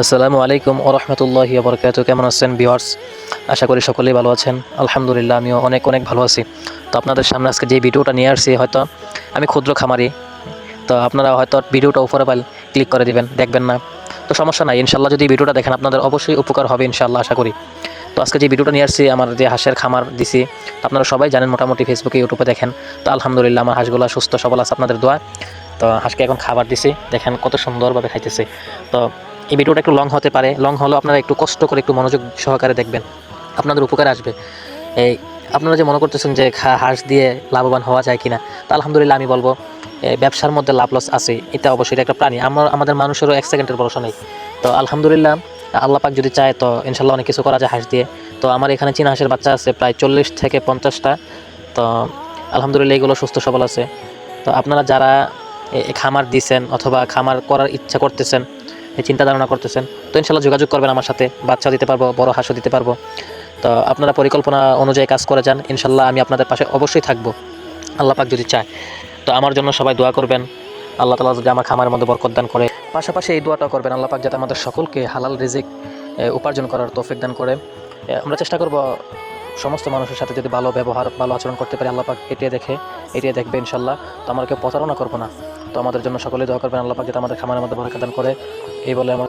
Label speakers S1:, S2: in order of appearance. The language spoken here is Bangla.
S1: আসসালামু আলাইকুম ওয়া রাহমাতুল্লাহি ওয়া বারাকাতুহু। কেমন আছেন ভিউয়ার্স? আশা করি সকলেই ভালো আছেন। আলহামদুলিল্লাহ আমিও অনেক অনেক ভালো আছি। তো আপনাদের সামনে আজকে যে ভিডিওটা নিয়ে আসছি, হয়তো আমি ক্ষুদ্র খামারি, তো আপনারা হয়তো ভিডিওটা উপরে ক্লিক করে দিবেন, দেখবেন না, তো সমস্যা নাই। ইনশাল্লাহ যদি ভিডিওটা দেখেন আপনাদের অবশ্যই উপকার হবে ইনশাল্লাহ, আশা করি। তো আজকে যে ভিডিওটা নিয়ে আসছি, আমার যে হাঁসের খামার দিছি, আপনারা সবাই জানেন, মোটামুটি ফেসবুকে ইউটিউবে দেখেন। তো আলহামদুলিল্লাহ আমার হাঁসগুলো সুস্থ সবল আছে আপনাদের দোয়া। তো হাঁসকে এখন খাবার দিছি, দেখেন কত সুন্দরভাবে খাইতেছে। তো এই ভিডিওটা একটু লং হতে পারে, লং হলেও আপনারা একটু কষ্ট করে একটু মনোযোগ সহকারে দেখবেন, আপনাদের উপকারে আসবে। এই আপনারা যে মনে করতেছেন যে হাঁস দিয়ে লাভবান হওয়া যায় কিনা, তো আলহামদুলিল্লাহ আমি বলবো ব্যবসার মধ্যে লাভ লস আছে, এটা অবশ্যই এটা একটা প্রাণী, আমাদের মানুষেরও এক সেকেন্ডের ভরসা নেই। তো আলহামদুলিল্লাহ আল্লাহ পাক যদি চায় তো ইনশাল্লাহ অনেক কিছু করা যায় হাঁস দিয়ে। তো আমার এখানে চীনা হাঁসের বাচ্চা আছে প্রায় 40 থেকে 50টা। তো আলহামদুলিল্লাহ এগুলো সুস্থ সবল আছে। তো আপনারা যারা খামার দিছেন অথবা খামার করার ইচ্ছা করতেছেন, চিন্তা ধারণা করতেছেন, তো ইনশাল্লাহ যোগাযোগ করবেন আমার সাথে, বাচ্চা দিতে পারবো, বড় হাঁসও দিতে পারবো। তো আপনারা পরিকল্পনা অনুযায়ী কাজ করে যান, ইনশাল্লাহ আমি আপনাদের পাশে অবশ্যই থাকবো, আল্লাহ পাক যদি চায়। তো আমার জন্য সবাই দোয়া করবেন, আল্লাহ তাআলা যদি আমার খামারের মধ্যে বরকত দান করে। পাশাপাশি এই দোয়াটা করবেন, আল্লাহ পাক যাতে আমাদের সকলকে হালাল রিজিক উপার্জন করার তৌফিক দান করে। আমরা চেষ্টা করব সমস্ত মানুষের সাথে যদি ভালো ব্যবহার, ভালো আচরণ করতে পারি, আল্লাহ পাক এটিয়ে দেখবে ইনশাল্লাহ। তো আমরা কেউ প্রতারণা করবো না। তো আমাদের জন্য সকলেই দোয়া করবেন, আল্লাহ পাক যাতে আমাদের খামারের মধ্যে বরকত দান করে। এই বলে আমার